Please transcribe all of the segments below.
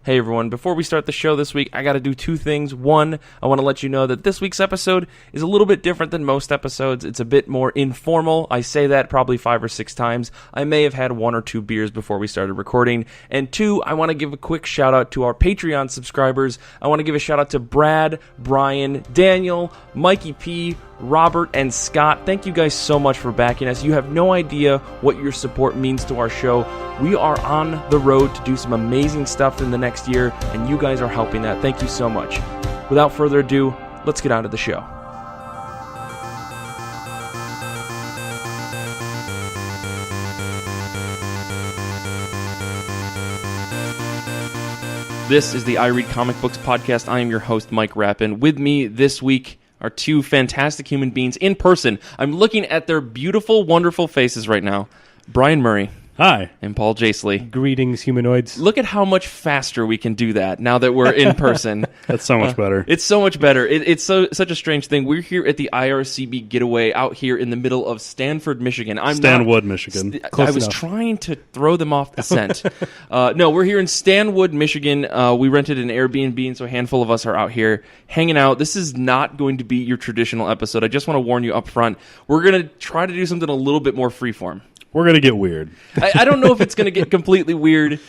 Hey everyone, before we start the show this week, I got to do two things. One, I want to let you know that this week's episode is a little bit different than most episodes. It's a bit more informal. I say that probably 5 or 6 times. I may have had 1 or 2 beers before we started recording. And 2, I want to give a quick shout out to our Patreon subscribers. I want to give a shout out to Brad, Brian, Daniel, Mikey P, Robert, and Scott. Thank you guys so much for backing us. You have no idea what your support means to our show. We are on the road to do some amazing stuff in the next year, and you guys are helping that. Thank you so much. Without further ado, let's get on to the show. This is the I Read Comic Books podcast. I am your host, Mike Rappin. With me this week are 2 fantastic human beings in person. I'm looking at their beautiful, wonderful faces right now. Brian Murray. Hi. And Paul Jasley. Greetings, humanoids. Look at how much faster we can do that now that we're in person. That's so much better. It's so much better. It's such a strange thing. We're here at the IRCB Getaway out here in the middle of Stanford, Michigan. Stanwood, Michigan. I was trying to throw them off the scent. No, we're here in Stanwood, Michigan. We rented an Airbnb, and so a handful of us are out here hanging out. This is not going to be your traditional episode. I just want to warn you up front. We're going to try to do something a little bit more freeform. We're going to get weird. I don't know if it's going to get completely weird.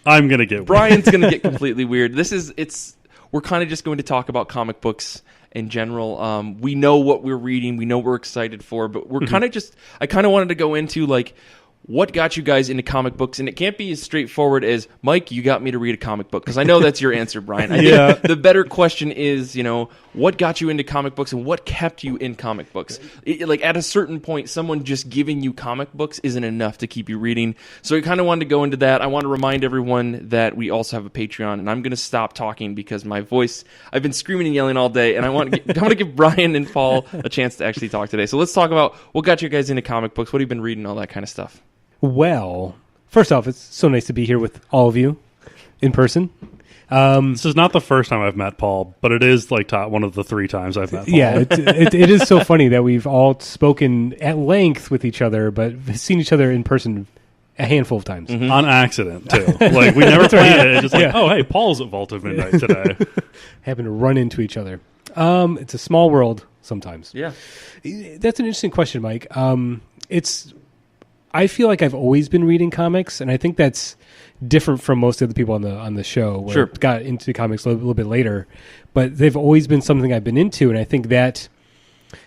I'm going to get weird. Brian's going to get completely weird. We're kind of just going to talk about comic books in general. We know what we're reading. We know what we're excited for, but we're kind of I kind of wanted to go into like, what got you guys into comic books? And it can't be as straightforward as, Mike, you got me to read a comic book. Because I know that's your answer, Brian. I think the better question is, what got you into comic books and what kept you in comic books? Like at a certain point, someone just giving you comic books isn't enough to keep you reading. So I kind of wanted to go into that. I want to remind everyone that we also have a Patreon. And I'm going to stop talking because my voice, I've been screaming and yelling all day. And I want to give Brian and Paul a chance to actually talk today. So let's talk about what got you guys into comic books. What have you been reading? All that kind of stuff. Well, first off, it's so nice to be here with all of you in person. This is not the first time I've met Paul, but it is like one of the 3 times I've met Paul. Yeah, it is so funny that we've all spoken at length with each other, but seen each other in person a handful of times. Mm-hmm. On accident, too. Like, we never planned it. It's just like, oh, hey, Paul's at Vault of Midnight today. Happen to run into each other. It's a small world sometimes. Yeah. That's an interesting question, Mike. I feel like I've always been reading comics, and I think that's different from most of the people on the show. Where Sure. I got into comics a little bit later, but they've always been something I've been into, and I think that's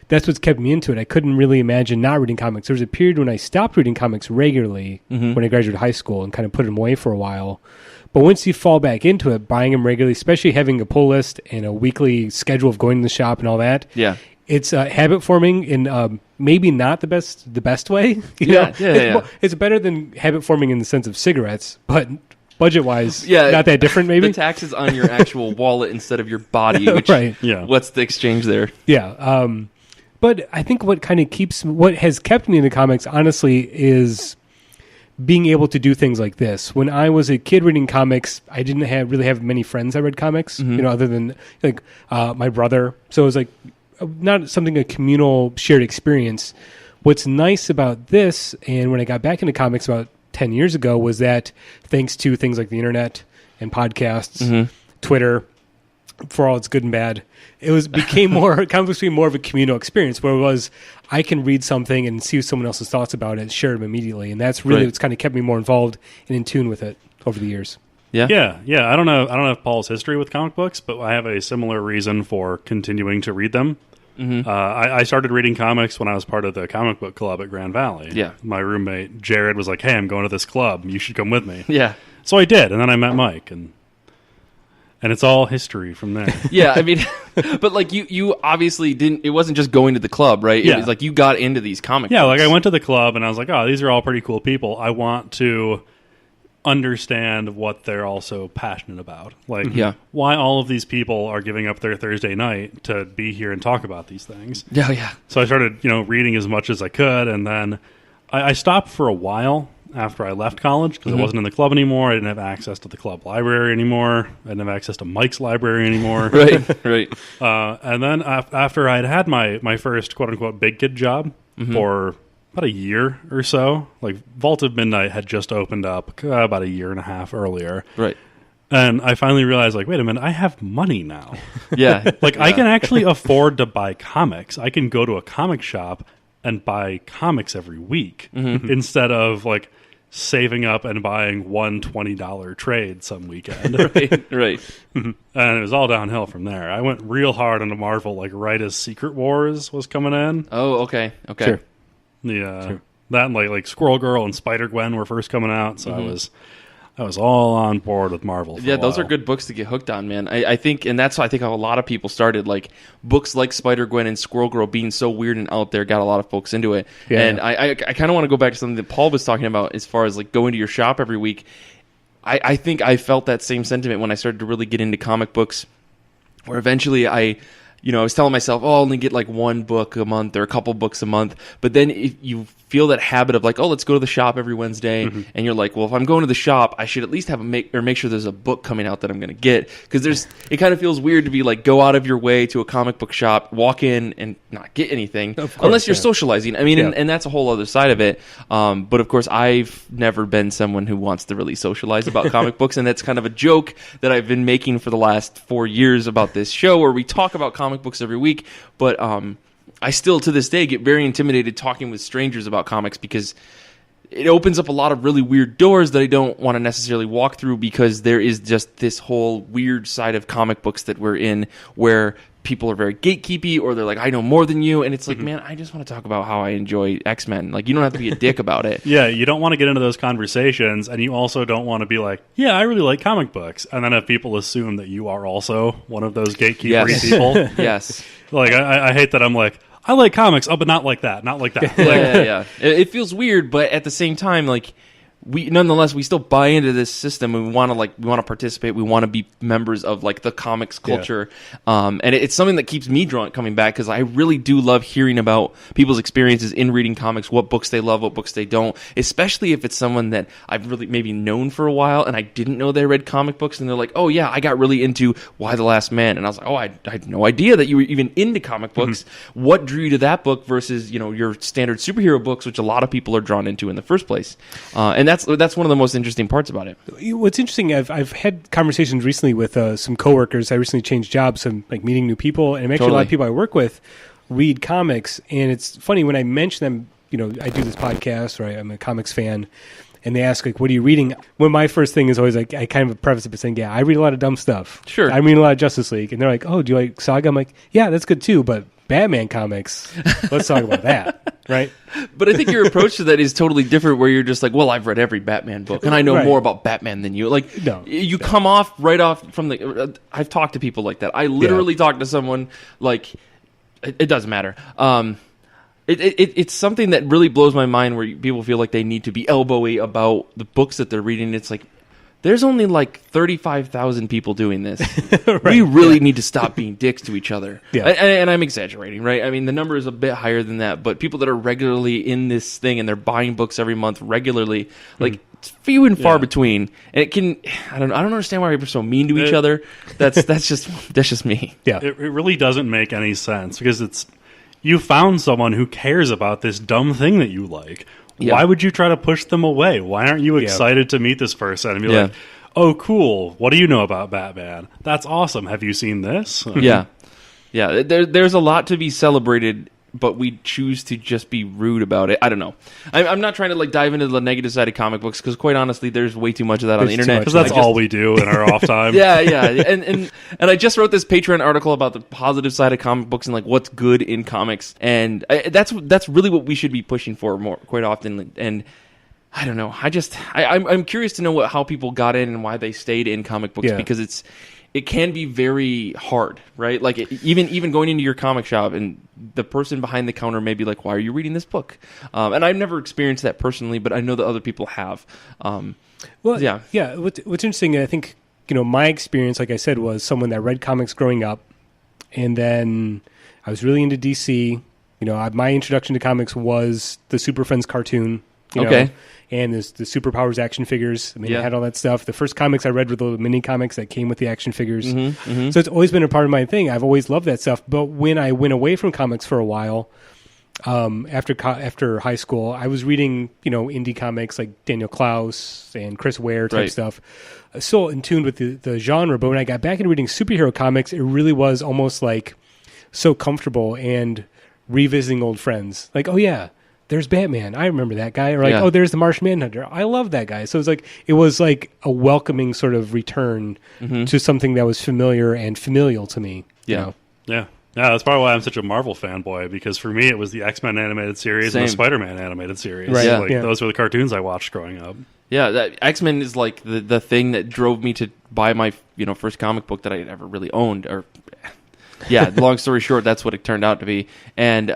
what's kept me into it. I couldn't really imagine not reading comics. There was a period when I stopped reading comics regularly when I graduated high school and kind of put them away for a while. But once you fall back into it, buying them regularly, especially having a pull list and a weekly schedule of going to the shop and all that, it's habit forming in maybe not the best way. It's better than habit forming in the sense of cigarettes, but budget wise, not that different. Maybe the taxes on your actual wallet instead of your body. Which, right? Yeah. What's the exchange there? Yeah. But I think what has kept me in the comics, honestly, is being able to do things like this. When I was a kid reading comics, I didn't really have many friends that read comics, other than like my brother. So it was like not something a communal shared experience. What's nice about this, and when I got back into comics about 10 years ago, was that thanks to things like the internet and podcasts, Twitter, for all its good and bad, comics became more of a communal experience where it was, I can read something and see someone else's thoughts about it and share them immediately. And that's really what's kind of kept me more involved and in tune with it over the years. Yeah. I don't know Paul's history with comic books, but I have a similar reason for continuing to read them. I started reading comics when I was part of the comic book club at Grand Valley. Yeah. My roommate, Jared, was like, hey, I'm going to this club. You should come with me. Yeah. So I did, and then I met Mike, and it's all history from there. Yeah, I mean, but like you obviously didn't, it wasn't just going to the club, right? It was like you got into these comic books. Yeah, like I went to the club, and I was like, oh, these are all pretty cool people. I want to understand what they're also passionate about. Like, why all of these people are giving up their Thursday night to be here and talk about these things. Yeah. So I started, reading as much as I could, and then I stopped for a while after I left college because I wasn't in the club anymore. I didn't have access to the club library anymore. I didn't have access to Mike's library anymore. Right. And then after I had my first quote-unquote big kid job for about a year or so, like Vault of Midnight had just opened up about a year and a half earlier. Right. And I finally realized, like, wait a minute, I have money now. Yeah. Like, I can actually afford to buy comics. I can go to a comic shop and buy comics every week instead of, like, saving up and buying one $20 trade some weekend. Right. And it was all downhill from there. I went real hard into Marvel, like, right as Secret Wars was coming in. Oh, okay. Sure. Yeah. Sure. That and, like Squirrel Girl and Spider-Gwen were first coming out, so I was all on board with Marvel. Yeah, those are good books to get hooked on, man. I think, and that's I think how a lot of people started. Like books like Spider-Gwen and Squirrel Girl being so weird and out there got a lot of folks into it. Yeah. And I kind of want to go back to something that Paul was talking about as far as like going to your shop every week. I think I felt that same sentiment when I started to really get into comic books, where eventually I was telling myself, I'll only get like one book a month or a couple books a month. But then if you feel that habit of like, let's go to the shop every Wednesday. And you're like, well, if I'm going to the shop, I should at least have make sure there's a book coming out that I'm going to get. Because it kind of feels weird to be like, go out of your way to a comic book shop, walk in and not get anything. Of course, unless you're socializing. I mean, and that's a whole other side of it. But of course, I've never been someone who wants to really socialize about comic books. And that's kind of a joke that I've been making for the last 4 years about this show where we talk about comic books every week. But I still, to this day, get very intimidated talking with strangers about comics because it opens up a lot of really weird doors that I don't want to necessarily walk through because there is just this whole weird side of comic books that we're in where people are very gatekeepy or they're like, I know more than you. And it's like, man, I just want to talk about how I enjoy X-Men. Like, you don't have to be a dick about it. Yeah, you don't want to get into those conversations, and you also don't want to be like, yeah, I really like comic books. And then have people assume that you are also one of those gatekeepery people. Yes. Like, I hate that I'm like, I like comics, but not like that. Not like that. Yeah. It feels weird, but at the same time, like, we still buy into this system and we want to participate. We want to be members of like the comics culture. Yeah. And it's something that keeps me coming back because I really do love hearing about people's experiences in reading comics, what books they love, what books they don't, especially if it's someone that I've really maybe known for a while and I didn't know they read comic books and they're like, oh yeah, I got really into Why the Last Man. And I was like, oh, I had no idea that you were even into comic books. What drew you to that book versus, your standard superhero books, which a lot of people are drawn into in the first place. And that's one of the most interesting parts about it. What's interesting, I've had conversations recently with some coworkers. I recently changed jobs, so I'm like meeting new people, and actually a lot of people I work with read comics. And it's funny when I mention them. I do this podcast, right? I'm a comics fan, and they ask like, "What are you reading?" When my first thing is always like, I kind of preface it by saying, "Yeah, I read a lot of dumb stuff. Sure, I read a lot of Justice League," and they're like, "Oh, do you like Saga?" I'm like, "Yeah, that's good too, but." Batman comics. Let's talk about that, right? But I think your approach to that is totally different where you're just like, well, I've read every Batman book and I know more about Batman than you. Like, you come off right off from the... I've talked to people like that. I literally talked to someone like... It doesn't matter. It's something that really blows my mind where people feel like they need to be elbowy about the books that they're reading. It's like, there's only like 35,000 people doing this. Right. We really need to stop being dicks to each other. Yeah. And I'm exaggerating, right? I mean, the number is a bit higher than that, but people that are regularly in this thing and they're buying books every month regularly, like it's few and far between. And it can, I don't understand why people are so mean to each other. That's just me. Yeah. It really doesn't make any sense because you found someone who cares about this dumb thing that you like. Yeah. Why would you try to push them away? Why aren't you excited to meet this person and be like, oh, cool, what do you know about Batman? That's awesome. Have you seen this? Yeah. There's a lot to be celebrated, but we choose to just be rude about it. I don't know. I'm not trying to like dive into the negative side of comic books because quite honestly, there's way too much of that on the internet. Because that's all we do in our off time. Yeah. And I just wrote this Patreon article about the positive side of comic books and like what's good in comics, and that's really what we should be pushing for more quite often. And I don't know. I'm curious to know how people got in and why they stayed in comic books because it can be very hard, right? Like even going into your comic shop and the person behind the counter may be like, "Why are you reading this book?" And I've never experienced that personally, but I know that other people have. What's interesting, I think my experience, like I said, was someone that read comics growing up, and then I was really into DC. My introduction to comics was the Super Friends cartoon. And there's the Superpowers action figures. I mean, I had all that stuff. The first comics I read were the mini comics that came with the action figures. So it's always been a part of my thing. I've always loved that stuff. But when I went away from comics for a while, after high school, I was reading, indie comics like Daniel Klaus and Chris Ware type stuff. So in tune with the genre. But when I got back into reading superhero comics, it really was almost like so comfortable and revisiting old friends. Like, oh yeah, there's Batman. I remember that guy. Or like, oh, there's the Martian Manhunter. I love that guy. So it was like a welcoming sort of return to something that was familiar and familial to me. Yeah. Yeah. Yeah, that's probably why I'm such a Marvel fanboy, because for me it was the X-Men animated series and the Spider-Man animated series. Right. Yeah. Those were the cartoons I watched growing up. Yeah, X-Men is like the thing that drove me to buy my first comic book that I had ever really owned. Or, long story short, that's what it turned out to be. And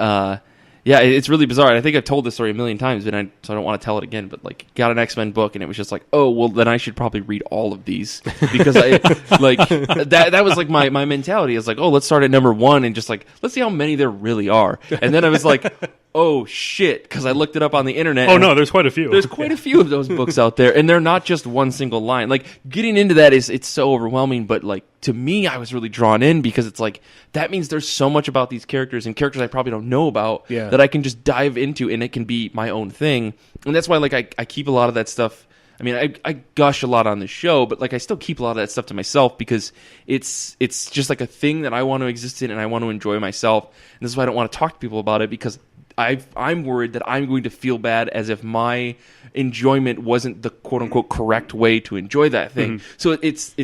it's really bizarre. And I think I've told this story a million times, so I don't want to tell it again. But like, got an X-Men book, and it was just like, oh, well, then I should probably read all of these, because that was like my mentality. Is like, oh, let's start at number 1 and just like, let's see how many there really are. And then I was like, oh shit, because I looked it up on the internet. Oh no, there's quite a few. There's quite a few of those books out there, and they're not just one single line. Like, getting into that it's so overwhelming, but like, to me, I was really drawn in, because it's like, that means there's so much about these characters, and characters I probably don't know about, that I can just dive into, and it can be my own thing. And that's why like I keep a lot of that stuff. I mean, I gush a lot on the show, but like, I still keep a lot of that stuff to myself, because it's just like a thing that I want to exist in, and I want to enjoy myself. And this is why I don't want to talk to people about it, because I'm worried that I'm going to feel bad as if my enjoyment wasn't the quote unquote correct way to enjoy that thing. So it's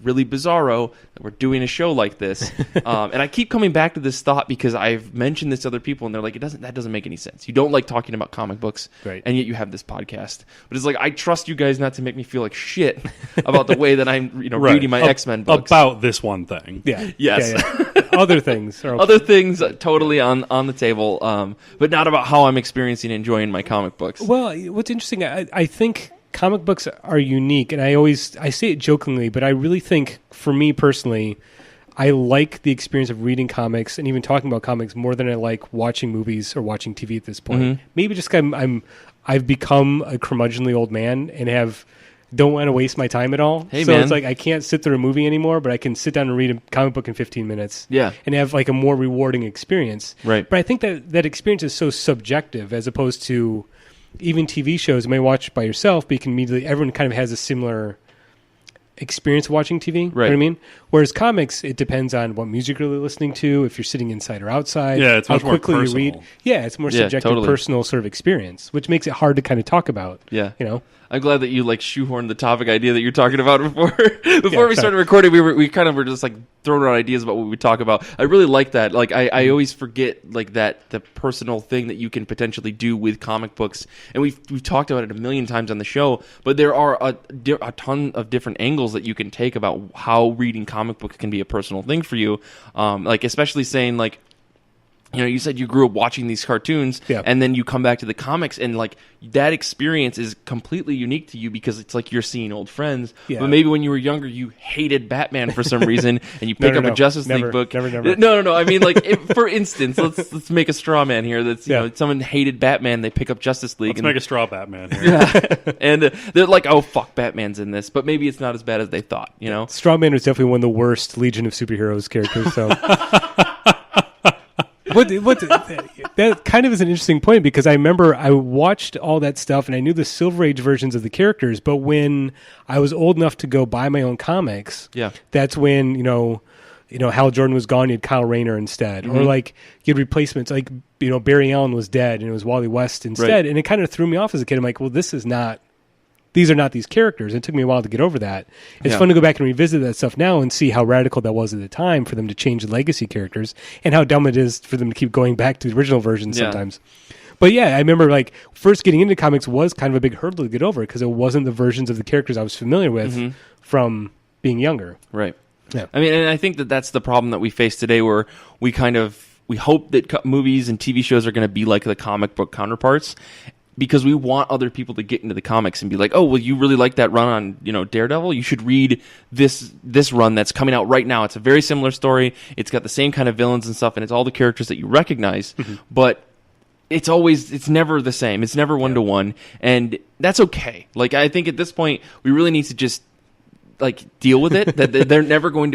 really bizarro that we're doing a show like this. And I keep coming back to this thought, because I've mentioned this to other people, and they're like, that doesn't make any sense. You don't like talking about comic books, and yet you have this podcast. But it's like, I trust you guys not to make me feel like shit about the way that I'm reading my X-Men books. About this one thing. Yeah. Yes. Yeah. Other things. Other things totally on the table, but not about how I'm experiencing and enjoying my comic books. Well, what's interesting, I think comic books are unique, and I say it jokingly, but I really think, for me personally, I like the experience of reading comics and even talking about comics more than I like watching movies or watching TV at this point. Maybe just because I've become a curmudgeonly old man and don't want to waste my time at all. Hey, so man. It's like, I can't sit through a movie anymore, but I can sit down and read a comic book in 15 minutes. Yeah. And have like a more rewarding experience. Right. But I think that experience is so subjective, as opposed to even TV shows you may watch by yourself, but you can everyone kind of has a similar experience watching TV. Right. You know what I mean? Whereas comics, it depends on what music you're listening to, if you're sitting inside or outside. Yeah, it's much more personal. You read. Yeah, it's more subjective, personal sort of experience, which makes it hard to kind of talk about. Yeah. I'm glad that you like shoehorned the topic idea that you were talking about before. We started recording, we kind of were just like throwing around ideas about what we talk about. I really like that. Like, I always forget like that the personal thing that you can potentially do with comic books, and we've talked about it a million times on the show. But there are a ton of different angles that you can take about how reading comic books can be a personal thing for you. Like, especially saying like, you said you grew up watching these cartoons, and then you come back to the comics, and like, that experience is completely unique to you, because it's like you're seeing old friends. Yeah. But maybe when you were younger, you hated Batman for some reason, and you pick up a Justice League book. Never. No. I mean, like, for instance, let's make a straw man here. That's someone hated Batman, they pick up Justice League. Let's make a straw Batman here. Yeah. And they're like, oh fuck, Batman's in this, but maybe it's not as bad as they thought. Straw Man was definitely one of the worst Legion of Superheroes characters. So. That kind of is an interesting point, because I remember I watched all that stuff and I knew the Silver Age versions of the characters, but when I was old enough to go buy my own comics, that's when Hal Jordan was gone, you had Kyle Rayner instead, or like you had replacements, like Barry Allen was dead and it was Wally West instead, and it kind of threw me off as a kid. I'm like, well, these are not these characters. It took me a while to get over that. It's fun to go back and revisit that stuff now and see how radical that was at the time for them to change the legacy characters, and how dumb it is for them to keep going back to the original versions sometimes. But yeah, I remember like first getting into comics was kind of a big hurdle to get over, because it wasn't the versions of the characters I was familiar with from being younger. Right. Yeah. I mean, and I think that that's the problem that we face today, where we hope that movies and TV shows are going to be like the comic book counterparts, because we want other people to get into the comics and be like, oh, well, you really like that run on, Daredevil? You should read this run that's coming out right now. It's a very similar story. It's got the same kind of villains and stuff, and it's all the characters that you recognize. But it's never the same. It's never one-to-one, and that's okay. Like, I think at this point, we really need to just like deal with it. That we're never going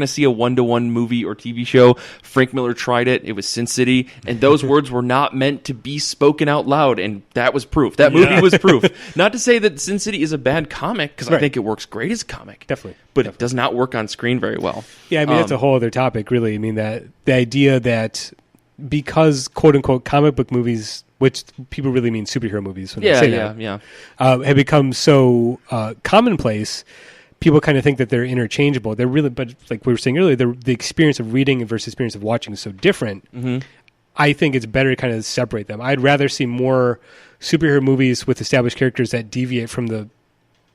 to see a 1-to-1 movie or TV show. Frank Miller tried it. It was Sin City, and those words were not meant to be spoken out loud, and that was proof. That movie was proof. Not to say that Sin City is a bad comic, because I think it works great as a comic. Definitely. But it does not work on screen very well. Yeah, I mean, that's a whole other topic, really. I mean, that the idea that because quote-unquote comic book movies, which people really mean superhero movies when they say that, have become so commonplace, people kind of think that they're interchangeable. They're really, but like we were saying earlier, the experience of reading versus experience of watching is so different. Mm-hmm. I think it's better to kind of separate them. I'd rather see more superhero movies with established characters that deviate from the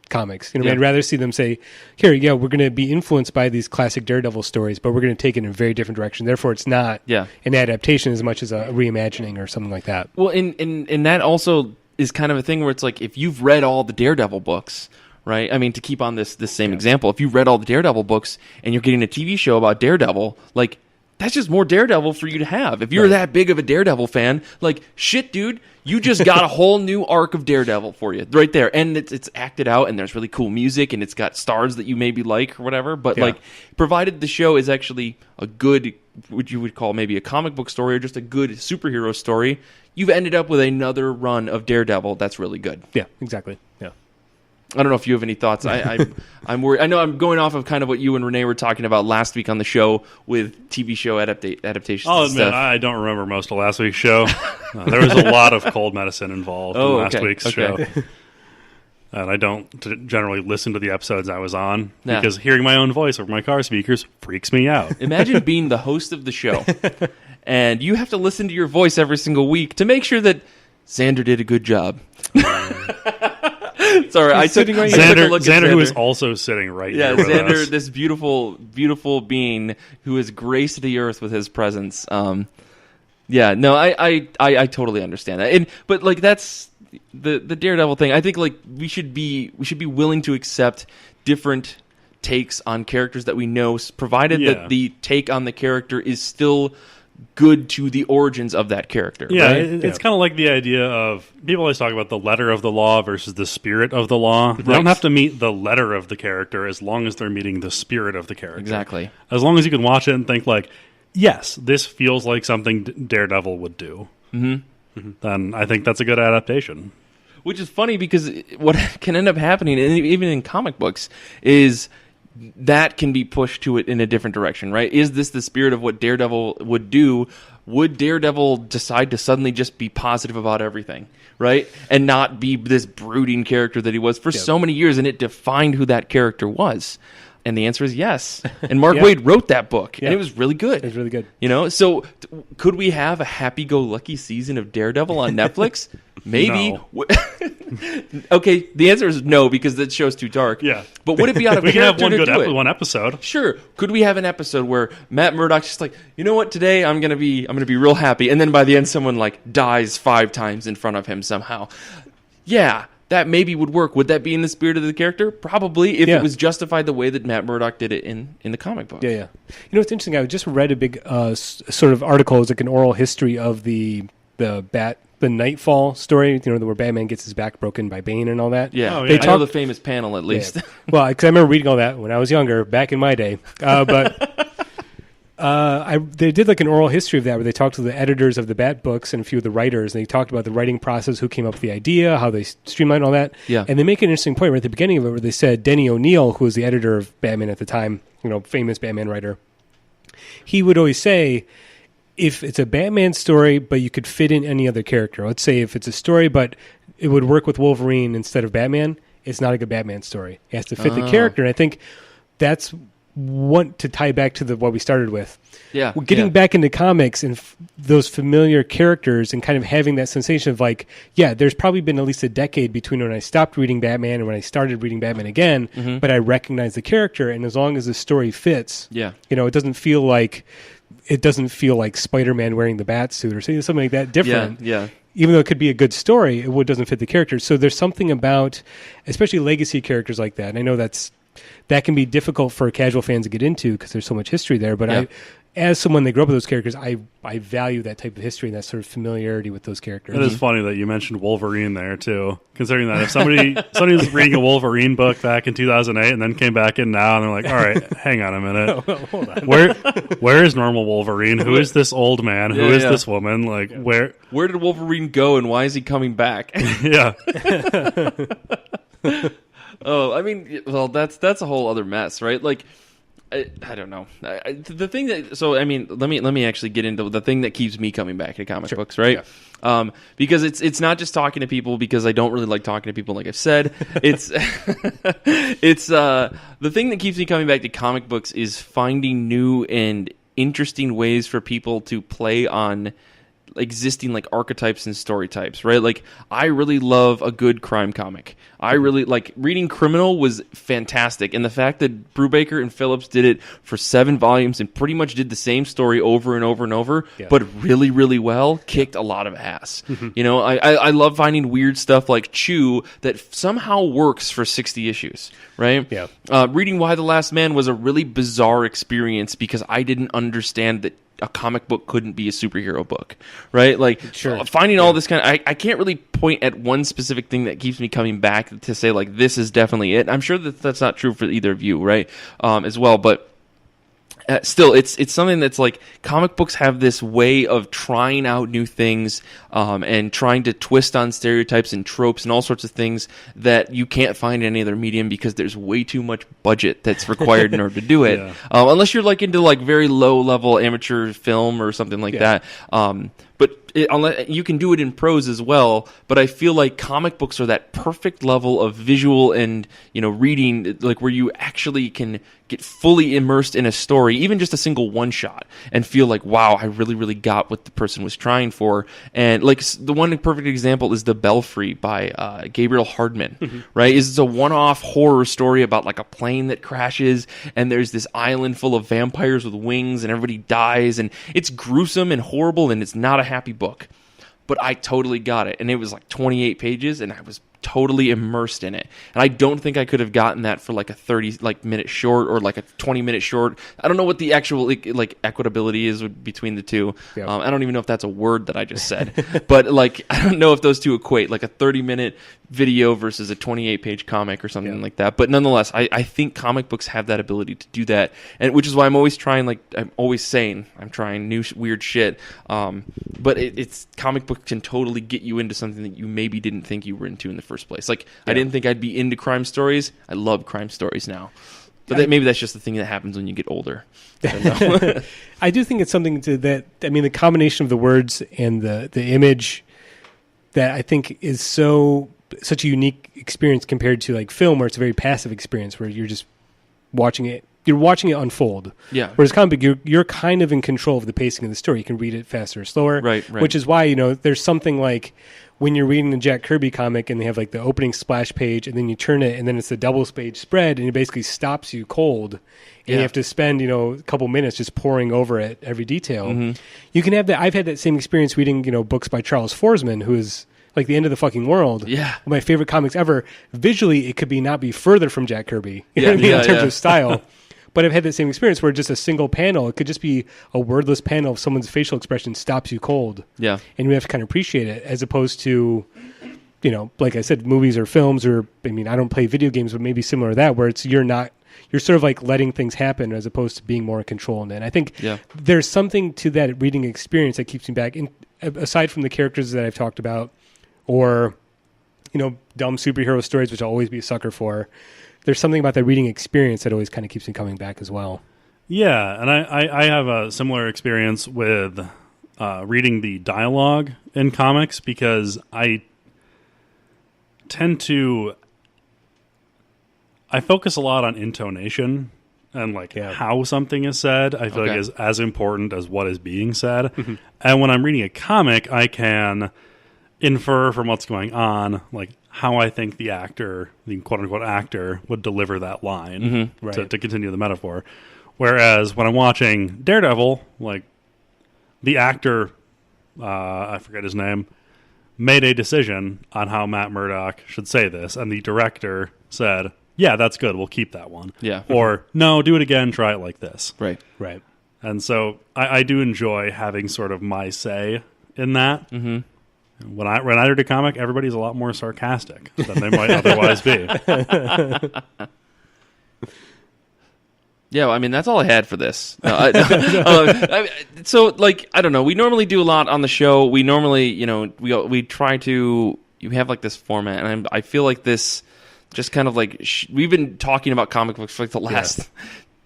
comics. I'd rather see them say, here, we're going to be influenced by these classic Daredevil stories, but we're going to take it in a very different direction. Therefore, it's not an adaptation as much as a reimagining or something like that. Well, and that also is kind of a thing where it's like, if you've read all the Daredevil books, right? I mean, to keep on this same example, if you've read all the Daredevil books and you're getting a TV show about Daredevil, like, that's just more Daredevil for you to have. If you're that big of a Daredevil fan, like, shit, dude, you just got a whole new arc of Daredevil for you right there. And it's acted out, and there's really cool music, and it's got stars that you maybe like or whatever. But, like, provided the show is actually a good, what you would call maybe a comic book story or just a good superhero story, you've ended up with another run of Daredevil that's really good. Yeah, exactly. Yeah. I don't know if you have any thoughts. I'm worried. I know I'm going off of kind of what you and Renee were talking about last week on the show with TV show adaptations. I'll admit, I don't remember most of last week's show. There was a lot of cold medicine involved in last week's show. And I don't generally listen to the episodes I was on because hearing my own voice over my car speakers freaks me out. Imagine being the host of the show and you have to listen to your voice every single week to make sure that Xander did a good job. Sorry, I took a look at Xander, who is also sitting right here with Xander, us. this beautiful, beautiful being who has graced the earth with his presence. I totally understand that. But like that's the Daredevil thing. I think like we should be willing to accept different takes on characters that we know, provided that the take on the character is still good to the origins of that character. Yeah, right? It's kind of like the idea of, people always talk about the letter of the law versus the spirit of the law. They don't have to meet the letter of the character as long as they're meeting the spirit of the character. Exactly. As long as you can watch it and think like, yes, this feels like something Daredevil would do. Mm-hmm. Then I think that's a good adaptation. Which is funny because what can end up happening, even in comic books, is that can be pushed to it in a different direction, right? Is this the spirit of what Daredevil would do? Would Daredevil decide to suddenly just be positive about everything, right? And not be this brooding character that he was for so many years, and it defined who that character was? And the answer is yes. And Mark Waid wrote that book, and it was really good. It was really good. So could we have a happy-go-lucky season of Daredevil on Netflix? Maybe. No. Okay, the answer is no, because that show's too dark. Yeah. But would it be out of we character can have to do it? one episode. Sure. Could we have an episode where Matt Murdock's just like, you know what, today I'm gonna be real happy, and then by the end someone like dies 5 times in front of him somehow? Yeah. That maybe would work. Would that be in the spirit of the character? Probably, if it was justified the way that Matt Murdock did it in the comic book. Yeah. It's interesting. I just read a big sort of article. It's like an oral history of the Nightfall story. Where Batman gets his back broken by Bane and all that. Yeah, I know the famous panel at least. Yeah. Well, because I remember reading all that when I was younger, back in my day. But they did like an oral history of that, where they talked to the editors of the Bat books and a few of the writers, and they talked about the writing process, who came up with the idea, how they streamlined all that. Yeah. And they make an interesting point right at the beginning of it, where they said Denny O'Neil, who was the editor of Batman at the time, famous Batman writer, he would always say, if it's a Batman story, but you could fit in any other character, let's say if it's a story, but it would work with Wolverine instead of Batman, it's not a good Batman story. It has to fit the character. And I think that's want to tie back to what we started with. Yeah. Getting back into comics and those familiar characters and kind of having that sensation of like, there's probably been at least a decade between when I stopped reading Batman and when I started reading Batman again, but I recognize the character, and as long as the story fits, it doesn't feel like Spider-Man wearing the bat suit or something like that different. Yeah. Even though it could be a good story, it doesn't fit the character. So there's something about, especially legacy characters like that, and I know that can be difficult for casual fans to get into because there's so much history there. But as someone that grew up with those characters, I value that type of history and that sort of familiarity with those characters. It is funny that you mentioned Wolverine there too, considering that if somebody was reading a Wolverine book back in 2008 and then came back in now and they're like, all right, hang on a minute, hold on. Where is normal Wolverine? Who is this old man? Who is this woman? Like where did Wolverine go and why is he coming back? Yeah. Oh, I mean, well, that's a whole other mess, right? Like, I don't know. The thing that, so I mean, let me actually get into the thing that keeps me coming back to comic books, right? Yeah. Because it's not just talking to people, because I don't really like talking to people, like I've said. It's the thing that keeps me coming back to comic books is finding new and interesting ways for people to play on existing like archetypes and story types, right? Like, I really love a good crime comic. I really like reading Criminal was fantastic, and the fact that Brubaker and Phillips did it for 7 volumes and pretty much did the same story over and over and over, but really, really well, kicked a lot of ass. You know, I love finding weird stuff like Chew that somehow works for 60 issues, right? Yeah. Reading Why the Last Man was a really bizarre experience because I didn't understand that a comic book couldn't be a superhero book, right? Like, finding all this kind of... I can't really point at one specific thing that keeps me coming back to say, like, this is definitely it. I'm sure that that's not true for either of you, right, as well, but... still, it's something that's like comic books have this way of trying out new things and trying to twist on stereotypes and tropes and all sorts of things that you can't find in any other medium because there's way too much budget that's required in order to do it. Unless you're like into like very low level amateur film or something like that. But you can do it in prose as well, but I feel like comic books are that perfect level of visual and, you know, reading, like where you actually can get fully immersed in a story, even just a single one shot, and feel like, wow, I really, really got what the person was trying for. And like the one perfect example is The Belfry by Gabriel Hardman, right? It's a one-off horror story about like a plane that crashes, and there's this island full of vampires with wings, and everybody dies, and it's gruesome and horrible, and it's not a happy book. But I totally got it, and it was like 28 pages, and I was totally immersed in it. And I don't think I could have gotten that for like a 30 minute short or like a 20-minute short. I don't know what the actual like equitability is between the two. I don't even know if that's a word that I just said. But like, I don't know if those two equate, like a 30-minute video versus a 28-page comic or something like that. But nonetheless, I think comic books have that ability to do that, and which is why I'm always trying, like I'm always saying, I'm trying new weird shit. But it's comic books can totally get you into something that you maybe didn't think you were into in the first place. Like, I didn't think I'd be into crime stories. I love crime stories now. But maybe that's just the thing that happens when you get older. I do think it's something that, I mean, the combination of the words and the image that I think is such a unique experience compared to like film, where it's a very passive experience where you're just watching it. You're watching it unfold. Yeah. Whereas comic book, you're kind of in control of the pacing of the story. You can read it faster or slower. Right. Which is why, you know, there's something like when you're reading the Jack Kirby comic and they have like the opening splash page and then you turn it and then it's a double page spread and it basically stops you cold. And you have to spend, you know, a couple minutes just poring over it, every detail. You can have that. I've had that same experience reading, you know, books by Charles Forsman, who is like the end of the fucking world. Yeah. One of my favorite comics ever. Visually, it could not be further from Jack Kirby in terms of style. But I've had that same experience where just a single panel, it could just be a wordless panel of someone's facial expression stops you cold. Yeah. And you have to kind of appreciate it, as opposed to, you know, like I said, movies or films, or, I mean, I don't play video games, but maybe similar to that, where it's you're sort of like letting things happen as opposed to being more in control. And I think there's something to that reading experience that keeps me back, aside from the characters that I've talked about, or, you know, dumb superhero stories, which I'll always be a sucker for. There's something about that reading experience that always kind of keeps me coming back as well. Yeah, and I have a similar experience with reading the dialogue in comics, because I focus a lot on intonation and like how something is said. I feel like is as important as what is being said. And when I'm reading a comic, I can infer from what's going on, like how I think the actor, the quote-unquote actor, would deliver that line to continue the metaphor. Whereas when I'm watching Daredevil, like, the actor, I forget his name, made a decision on how Matt Murdock should say this, and the director said, yeah, that's good, we'll keep that one. Yeah. Or, no, do it again, try it like this. Right. And so I do enjoy having sort of my say in that. Mm-hmm. When I read a comic, everybody's a lot more sarcastic than they might otherwise be. Yeah, well, I mean, that's all I had for this. So, like, I don't know. We normally do a lot on the show. We normally, you know, we try to. You have like this format, and I feel like this just kind of like we've been talking about comic books for like the last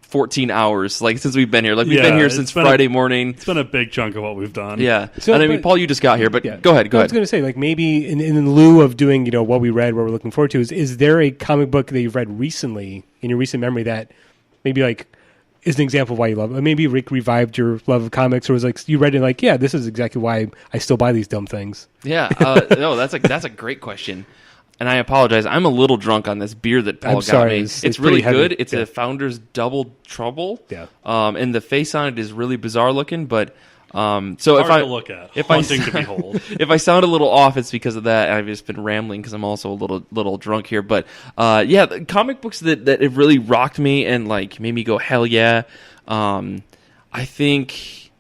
14 hours, like since we've been here. Like we've been here since Friday morning. It's been a big chunk of what we've done. Yeah. So, and I mean, Paul, you just got here, but go ahead. I was going to say, like, maybe in lieu of doing, you know, what we read, what we're looking forward to, is there a comic book that you've read recently in your recent memory that maybe like is an example of why you love it? Maybe Rick revived your love of comics, or was like you read it like, yeah, this is exactly why I still buy these dumb things. Yeah. No, that's a great question. And I apologize. I'm a little drunk on this beer that Paul got me. It's really good. It's a Founder's Double Trouble. Yeah. And the face on it is really bizarre looking, but so hard to look at. Haunting to behold. If I sound a little off, it's because of that. I've just been rambling because I'm also a little drunk here. But yeah, the comic books that have really rocked me and like made me go hell yeah. I think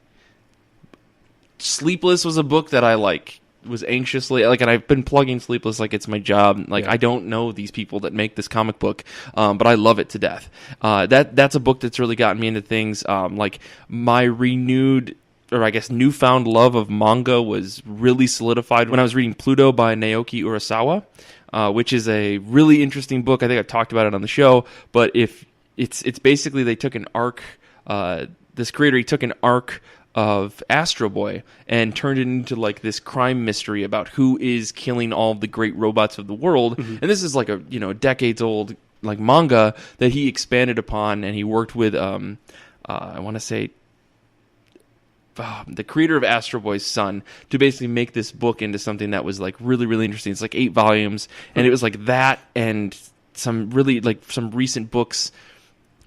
Sleepless was a book that I was anxiously and I've been plugging Sleepless like it's my job. I don't know these people that make this comic book, but I love it to death. That's a book that's really gotten me into things. Like my renewed, or I guess newfound love of manga was really solidified when I was reading Pluto by Naoki Urasawa, which is a really interesting book. I think I've talked about it on the show, but if it's basically they took an arc. This creator, he took an arc of Astro Boy and turned it into like this crime mystery about who is killing all of the great robots of the world. Mm-hmm. And this is like a decades old like manga that he expanded upon, and he worked with I want to say the creator of Astro Boy's son to basically make this book into something that was like really, really interesting. It's like 8 volumes, and it was like that and some really like some recent books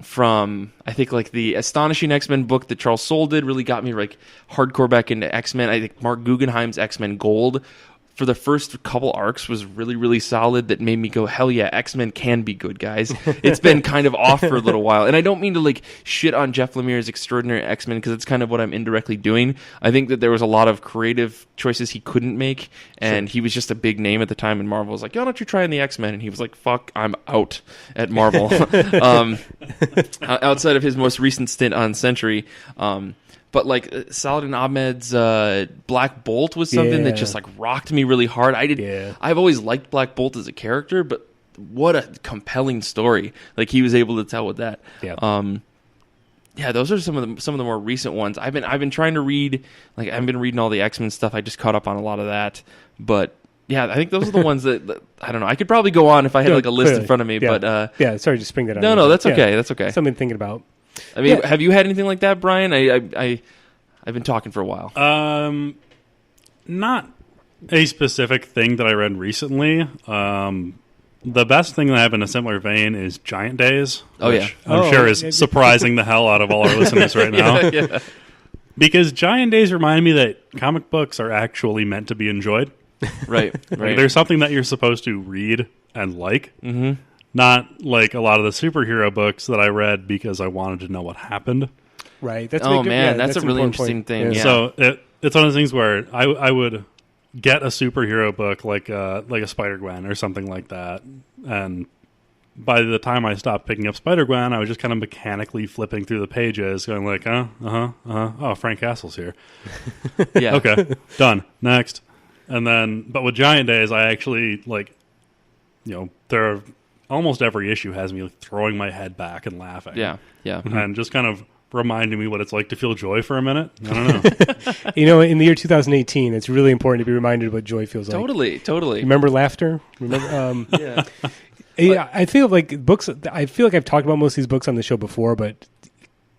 from, I think, like the Astonishing X-Men book that Charles Soule did really got me like hardcore back into X-Men. I think Mark Guggenheim's X-Men Gold for the first couple arcs was really, really solid. That made me go, hell yeah, X-Men can be good, guys. It's been kind of off for a little while. And I don't mean to like shit on Jeff Lemire's Extraordinary X-Men, because it's kind of what I'm indirectly doing. I think that there was a lot of creative choices he couldn't make, and he was just a big name at the time, and Marvel was like, why don't you try in the X-Men? And he was like, fuck, I'm out at Marvel. Outside of his most recent stint on Century. But like Saladin Ahmed's Black Bolt was something that just like rocked me really hard. I've always liked Black Bolt as a character, but what a compelling story like he was able to tell with that. Those are some of the more recent ones. I've been trying to read, like I've been reading all the X-Men stuff. I just caught up on a lot of that, but yeah, I think those are the ones that I don't know. I could probably go on if I had like a list in front of me, but sorry to spring that on. No, that's okay. That's okay. Something thinking about. I mean, have you had anything like that, Brian? I've been talking for a while. Not a specific thing that I read recently. The best thing that I have in a similar vein is Giant Days. Which I'm sure is surprising the hell out of all our listeners right now. Yeah. Because Giant Days remind me that comic books are actually meant to be enjoyed. Right. Like, there's something that you're supposed to read and like. Mm-hmm. Not like a lot of the superhero books that I read because I wanted to know what happened. Right. That's a really interesting thing. Yeah. So it's one of those things where I would get a superhero book like a Spider-Gwen or something like that, and by the time I stopped picking up Spider-Gwen, I was just kind of mechanically flipping through the pages, going like, oh, Frank Castle's here. Yeah. Okay, done. Next. And then, but with Giant Days, I actually there are. Almost every issue has me throwing my head back and laughing. Yeah. And just kind of reminding me what it's like to feel joy for a minute. I don't know. In the year 2018, it's really important to be reminded of what joy feels like. Totally. Remember laughter? Yeah. I feel like books. I feel like I've talked about most of these books on the show before, but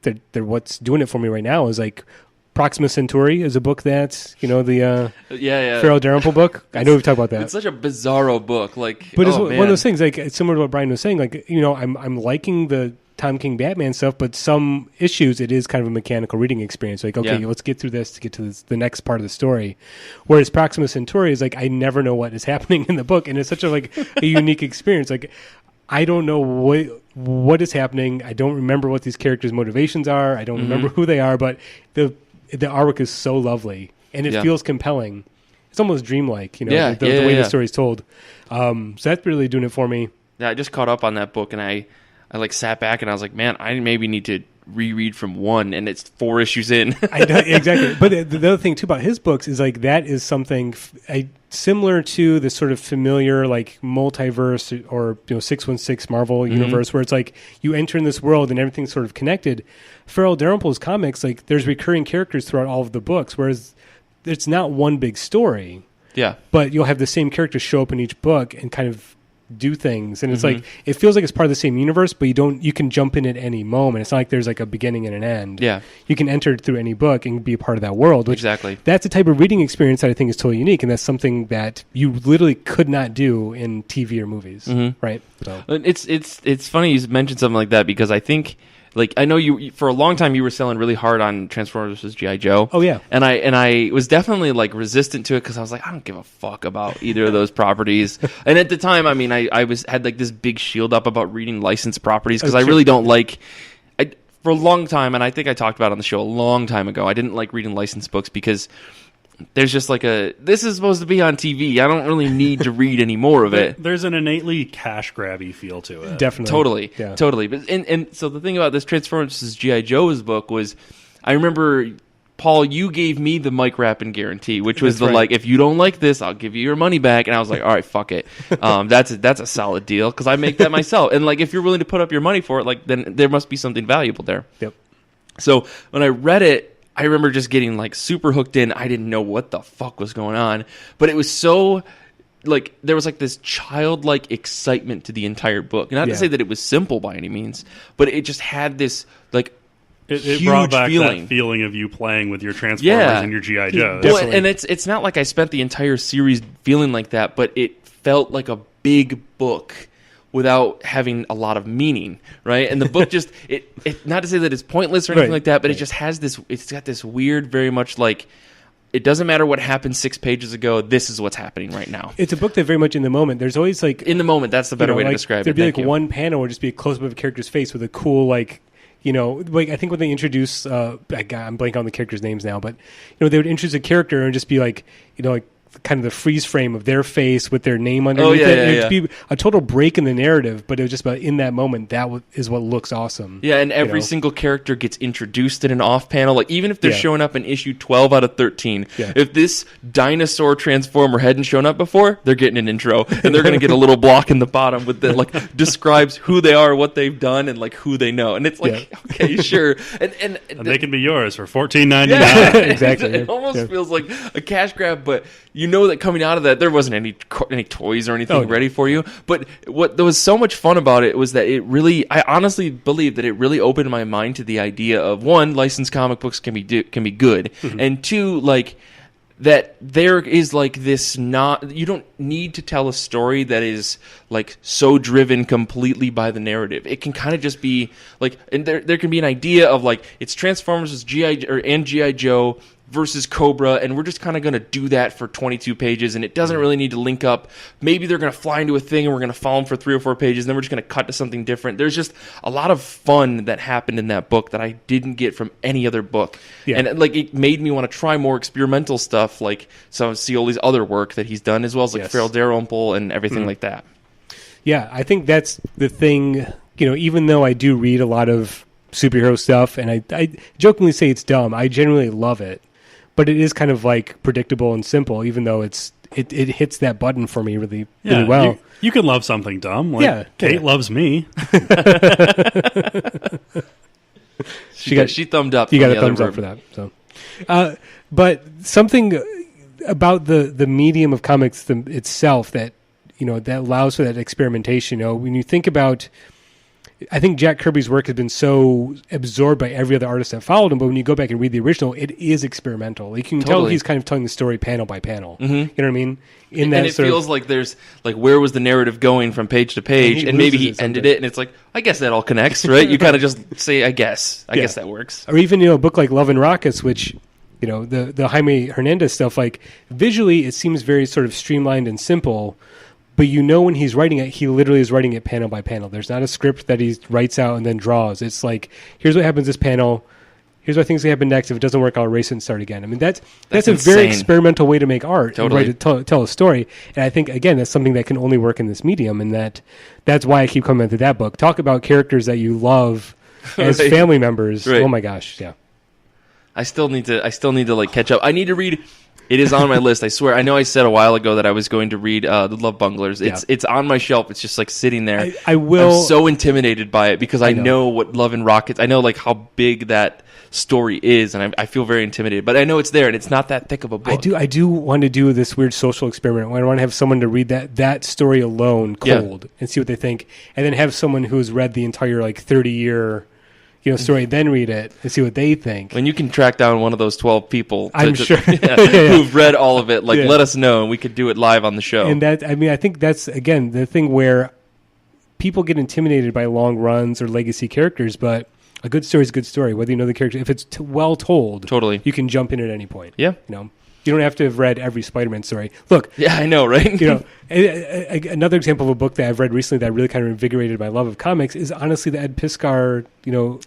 they're what's doing it for me right now is like Proxima Centauri is a book that's, the Farrell Dalrymple book. I know we've talked about that. It's such a bizarro book. But it's one of those things, like similar to what Brian was saying, like, I'm liking the Tom King Batman stuff, but some issues it is kind of a mechanical reading experience. Like, okay, let's get through this to get to the next part of the story. Whereas Proxima Centauri is like, I never know what is happening in the book, and it's such a unique experience. Like, I don't know what is happening. I don't remember what these characters' motivations are. I don't remember who they are, but the artwork is so lovely, and it feels compelling. It's almost dreamlike, the way the story's told. So that's really doing it for me. Yeah, I just caught up on that book, and I like sat back and I was like, man, I maybe need to reread from 1, and it's 4 issues in. Exactly. But the other thing too about his books is like that is something similar to the sort of familiar like multiverse or 616 Marvel universe, where it's like you enter in this world and everything's sort of connected. Farrell Dalrymple's comics, like there's recurring characters throughout all of the books, whereas it's not one big story. Yeah. But you'll have the same characters show up in each book and kind of do things, and it's like it feels like it's part of the same universe, but you can jump in at any moment. It's not like there's like a beginning and an end. Yeah, you can enter through any book and be a part of that world. Exactly. That's a type of reading experience that I think is totally unique, and that's something that you literally could not do in TV or movies, right? So it's funny you mentioned something like that, because I think, like, I know you for a long time you were selling really hard on Transformers vs. G.I. Joe. Oh yeah, and I was definitely like resistant to it because I was like, I don't give a fuck about either of those properties. And at the time, I mean, I had like this big shield up about reading licensed properties because I really don't like. For a long time, and I think I talked about it on the show a long time ago, I didn't like reading licensed books because there's just like this is supposed to be on TV. I don't really need to read any more of it. There's an innately cash grabby feel to it. Definitely. Totally. But and so the thing about this Transformers vs. G.I. Joe's book was, I remember, Paul, you gave me the Mike Rappin guarantee, which was like, if you don't like this, I'll give you your money back. And I was like, all right, fuck it. That's a solid deal, because I make that myself. And like, if you're willing to put up your money for it, like, then there must be something valuable there. Yep. So when I read it, I remember just getting like super hooked in. I didn't know what the fuck was going on, but it was so like there was like this childlike excitement to the entire book. Not to say that it was simple by any means, but it just had this like it brought back that feeling of you playing with your Transformers and your G.I. Joes. Well, and it's not like I spent the entire series feeling like that, but it felt like a big book without having a lot of meaning, right? And the book just it not to say that it's pointless or anything like that, but it just has this. It's got this weird, very much like, it doesn't matter what happened 6 pages ago. This is what's happening right now. It's a book that very much in the moment. There's always like in the moment. That's the better way to describe it. There'd be like one panel where just be a close up of a character's face with a cool like. Like I think when they introduce, I'm blanking on the characters' names now, but they would introduce a character and just be like, like kind of the freeze frame of their face with their name underneath it. It'd be a total break in the narrative, but it was just about in that moment that is what looks awesome. Yeah, and every single character gets introduced in an off panel. Like even if they're showing up in issue 12 out of 13, if this dinosaur transformer hadn't shown up before, they're getting an intro, and they're going to get a little block in the bottom with that like describes who they are, what they've done, and like who they know. And it's like okay, sure, and they can be yours for $14.99. Yeah, exactly. It almost feels like a cash grab, but you know that coming out of that, there wasn't any toys or anything ready for you. But what there was so much fun about it was that I honestly believe that it really opened my mind to the idea of, one, licensed comic books can be good, and two, like that there is like this you don't need to tell a story that is like so driven completely by the narrative. It can kind of just be like, and there can be an idea of like it's Transformers as G.I. Joe versus Cobra, and we're just kind of going to do that for 22 pages, and it doesn't really need to link up. Maybe they're going to fly into a thing, and we're going to follow them for 3 or 4 pages, and then we're just going to cut to something different. There's just a lot of fun that happened in that book that I didn't get from any other book. Yeah. And like it made me want to try more experimental stuff, like Scioli's other work that he's done, as well as like Farrell Dalrymple and everything like that. Yeah, I think that's the thing. Even though I do read a lot of superhero stuff, and I jokingly say it's dumb, I generally love it. But it is kind of like predictable and simple, even though it hits that button for me really well. You can love something dumb. Like Kate loves me. She thumbed up. You got a thumbs up for that. So, but something about the medium of comics itself that that allows for that experimentation. When you think about. I think Jack Kirby's work has been so absorbed by every other artist that followed him, but when you go back and read the original, it is experimental. You can tell he's kind of telling the story panel by panel. Mm-hmm. You know what I mean? And it feels like there's like, where was the narrative going from page to page, and maybe he ended it, and it's like, I guess that all connects, right? You kind of just say, I guess that works. Or even a book like Love and Rockets, which the Jaime Hernandez stuff, like visually it seems very sort of streamlined and simple. But when he's writing it, he literally is writing it panel by panel. There's not a script that he writes out and then draws. It's like, here's what happens this panel. Here's what things happen next. If it doesn't work, I'll erase it and start again. I mean, that's a very experimental way to make art. Totally. And tell a story. And I think, again, that's something that can only work in this medium. And that's why I keep coming to that book. Talk about characters that you love as family members. Right. Oh my gosh, yeah. I still need to like catch up. I need to read. It is on my list. I swear. I know I said a while ago that I was going to read The Love Bunglers. It's on my shelf. It's just like sitting there. I will. I'm so intimidated by it because I know what Love and Rockets. I know like how big that story is, and I feel very intimidated. But I know it's there, and it's not that thick of a book. I do want to do this weird social experiment. I want to have someone to read that story alone, cold, and see what they think, and then have someone who's read the entire like 30-year. Story, then read it and see what they think. When you can track down one of those 12 people I'm sure. who've read all of it, let us know and we could do it live on the show. And I think that's, again, the thing where people get intimidated by long runs or legacy characters, but a good story is a good story, whether you know the character. If it's well told, totally, you can jump in at any point. Yeah. You don't have to have read every Spider-Man story. Look. Yeah, I know, right? Another example of a book that I've read recently that really kind of invigorated my love of comics is honestly the Ed Piskar,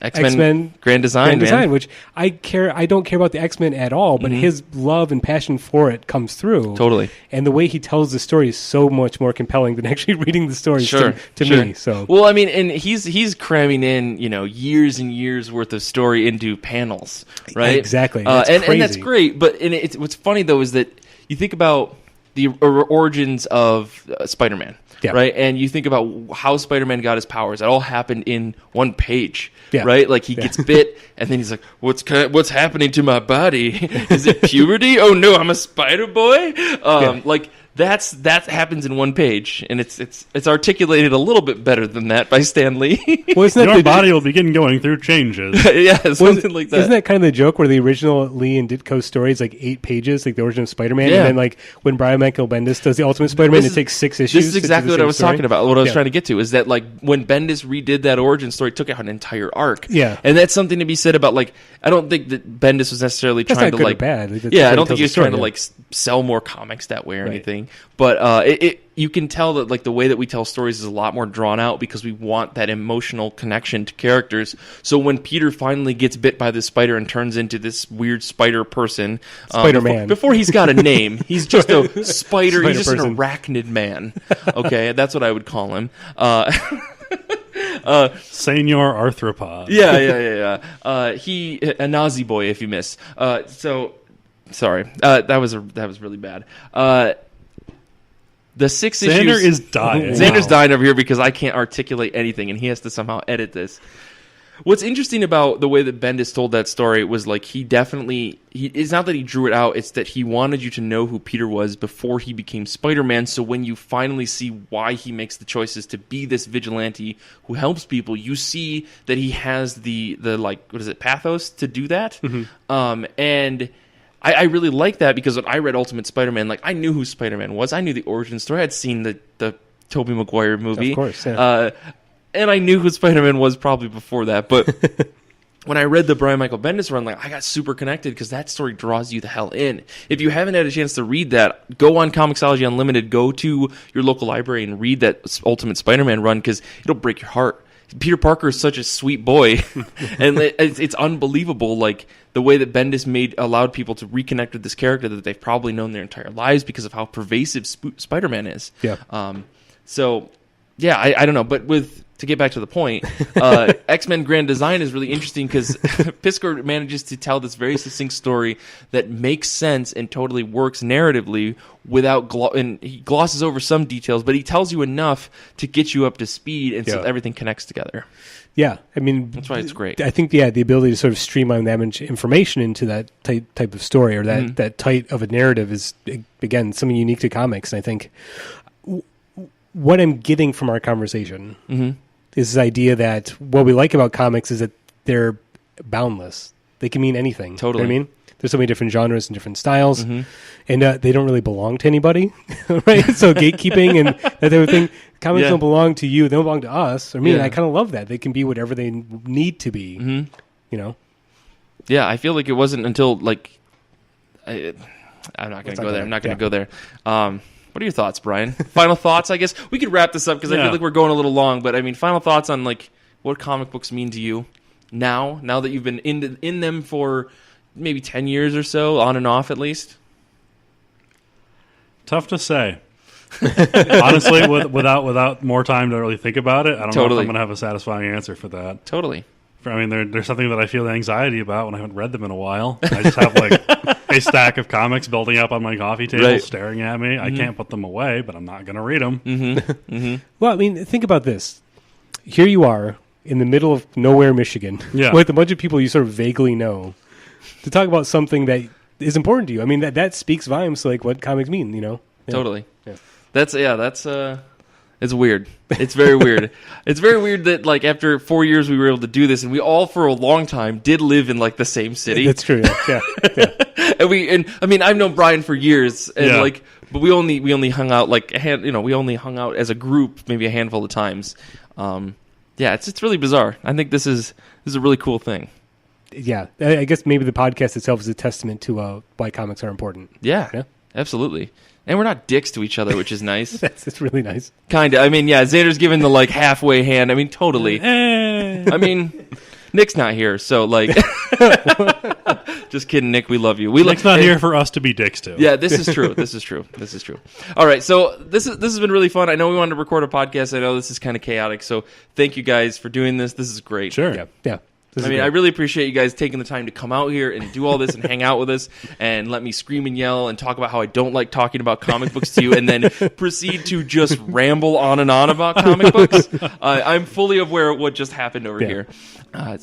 X-Men Grand Design, which I don't care about the X-Men at all, but his love and passion for it comes through. Totally. And the way he tells the story is so much more compelling than actually reading the story to me. So, well, I mean, and he's cramming in, years and years worth of story into panels, right? Exactly. And that's great. But what's funny though is that you think about the origins of Spider-Man, right? And you think about how Spider-Man got his powers. It all happened in one page, right? Like he gets bit, and then he's like, "What's happening to my body? Is it puberty? Oh no, I'm a Spider Boy." Like that happens in one page, and it's articulated a little bit better than that by Stan Lee. Well, your body will begin going through changes. Something like that. Isn't that kind of the joke where the original Lee and Ditko story is like 8 pages, like the origin of Spider-Man, and then like when Brian Michael Bendis does the Ultimate Spider-Man, it takes 6 issues. This is exactly what I was talking about. What I was trying to get to is that like when Bendis redid that origin story, it took out an entire arc. Yeah, and that's something to be said about like I don't think that Bendis was necessarily trying to like bad. I don't think he was trying to like sell more comics that way or anything. But you can tell that like the way that we tell stories is a lot more drawn out because we want that emotional connection to characters. So when Peter finally gets bit by this spider and turns into this weird spider person, Spider-Man, before he's got a name, he's just a spider. He's just an arachnid man. Okay, that's what I would call him. Senior arthropod. Yeah. He a Nazi boy if you miss. So sorry, that was really bad. The 6 issues. Xander is dying. Xander's dying over here because I can't articulate anything, and he has to somehow edit this. What's interesting about the way that Bendis told that story was like it's not that he drew it out, it's that he wanted you to know who Peter was before he became Spider-Man, so when you finally see why he makes the choices to be this vigilante who helps people, you see that he has the like, what is it, pathos to do that? And I really like that because when I read Ultimate Spider-Man, like I knew who Spider-Man was. I knew the origin story. I had seen the Tobey Maguire movie. Of course, yeah. And I knew who Spider-Man was probably before that. But when I read the Brian Michael Bendis run, like I got super connected because that story draws you the hell in. If you haven't had a chance to read that, go on Comixology Unlimited, go to your local library and read that Ultimate Spider-Man run because it'll break your heart. Peter Parker is such a sweet boy, and it's unbelievable, like the way that Bendis allowed people to reconnect with this character that they've probably known their entire lives because of how pervasive Spider-Man is. Yeah. So, yeah, I don't know, but to get back to the point, X-Men Grand Design is really interesting because Piskor manages to tell this very succinct story that makes sense and totally works narratively without and he glosses over some details, but he tells you enough to get you up to speed and so everything connects together. Yeah, I mean, that's why it's great. I think the ability to sort of streamline that information into that type of story or that tight of a narrative is again something unique to comics. And I think what I'm getting from our conversation is this idea that what we like about comics is that they're boundless. They can mean anything. Totally. You know what I mean? There's so many different genres and different styles, and they don't really belong to anybody, right? So gatekeeping and that type of thing. Comics don't belong to you; they don't belong to us or me. And I kind of love that they can be whatever they need to be. You know? Yeah, I feel like it wasn't until like I'm not going to go there. I'm not going to go there. What are your thoughts, Brian? Final thoughts, I guess. We could wrap this up because I feel like we're going a little long. But, I mean, final thoughts on, like, what comic books mean to you now that you've been in them for maybe 10 years or so, on and off at least? Tough to say. Honestly, without more time to really think about it, I don't know if I'm going to have a satisfying answer for that. Totally. I mean, there's something that I feel anxiety about when I haven't read them in a while. I just have like a stack of comics building up on my coffee table, staring at me. I can't put them away, but I'm not going to read them. Well, I mean, think about this. Here you are in the middle of nowhere, Michigan, with a bunch of people you sort of vaguely know, to talk about something that is important to you. I mean, that speaks volumes to like what comics mean, you know? Yeah. Totally. Yeah. That's it's weird. It's very weird. It's very weird that like after 4 years we were able to do this, and we all for a long time did live in like the same city. That's true. Yeah. and I mean I've known Brian for years, and like, but we only hung out like we only hung out as a group maybe a handful of times. It's really bizarre. I think this is a really cool thing. Yeah, I guess maybe the podcast itself is a testament to why comics are important. Yeah, absolutely. And we're not dicks to each other, which is nice. That's really nice. Kind of. I mean, Xander's giving the like halfway hand. I mean, totally. I mean, Nick's not here, so like, just kidding, Nick. We love you. Nick's not here for us to be dicks to. Yeah, this is true. This is true. All right, so this has been really fun. I know we wanted to record a podcast. I know this is kind of chaotic, so thank you guys for doing this. This is great. Sure. Yeah. I really appreciate you guys taking the time to come out here and do all this and hang out with us and let me scream and yell and talk about how I don't like talking about comic books to you and then proceed to just ramble on and on about comic books. I'm fully aware of what just happened over here. I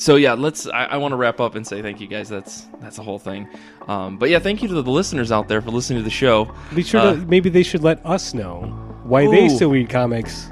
want to wrap up and say thank you guys. That's the whole thing. Thank you to the listeners out there for listening to the show. Be sure maybe they should let us know why they still read comics.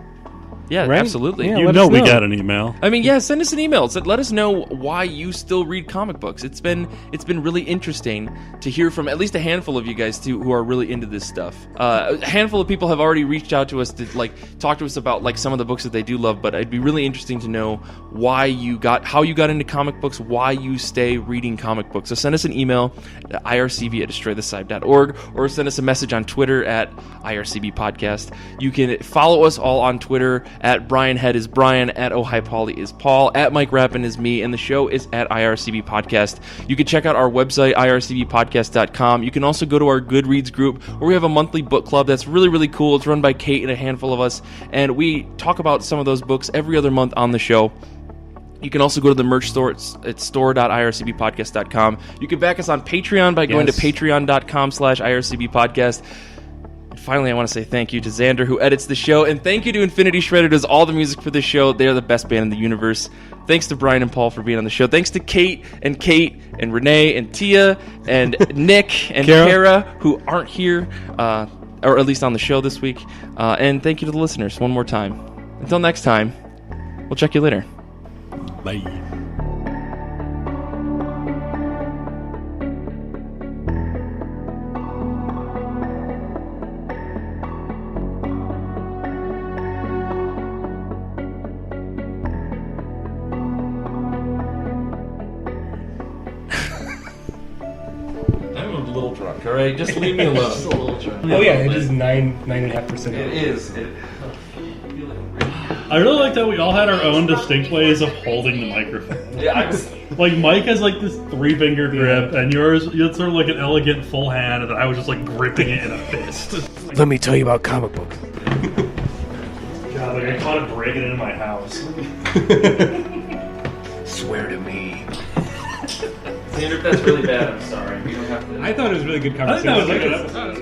Yeah, right? Absolutely. Yeah, we got an email. I mean, send us an email. Let us know why you still read comic books. It's been really interesting to hear from at least a handful of you guys too who are really into this stuff. A handful of people have already reached out to us to like talk to us about like some of the books that they do love, but it'd be really interesting to know how you got into comic books, why you stay reading comic books. So send us an email at ircb@destroythescibe.org or send us a message on Twitter at IRCB Podcast. You can follow us all on Twitter at Brian Head is Brian, at Oh Hi Paulie is Paul, at Mike Rappin is me, and the show is at IRCB Podcast. You can check out our website, ircbpodcast.com. You can also go to our Goodreads group where we have a monthly book club that's really, really cool. It's run by Kate and a handful of us, and we talk about some of those books every other month on the show. You can also go to the merch store. It's store.ircbpodcast.com. You can back us on Patreon by going to patreon.com/ircbpodcast. Finally, I want to say thank you to Xander, who edits the show, and thank you to Infinity Shred, who does all the music for this show. They are the best band in the universe. Thanks to Brian and Paul for being on the show. Thanks to Kate and Renee and Tia and Nick and Kara, who aren't here, or at least on the show this week. And thank you to the listeners one more time. Until next time, we'll check you later. Bye. All right, just leave me alone. Just a little drunk. Oh yeah, it is 9.5%. It is. I really like that we all had our own distinct ways of holding the microphone. Yeah, like Mike has like this 3-finger grip, and you had sort of like an elegant full hand, and I was just like gripping it in a fist. Let me tell you about comic books. God, like I caught it breaking into my house. Swear to me. Xander, if that's really bad, I'm sorry. We don't have to. I thought it was a really good conversation. I thought it was a good episode.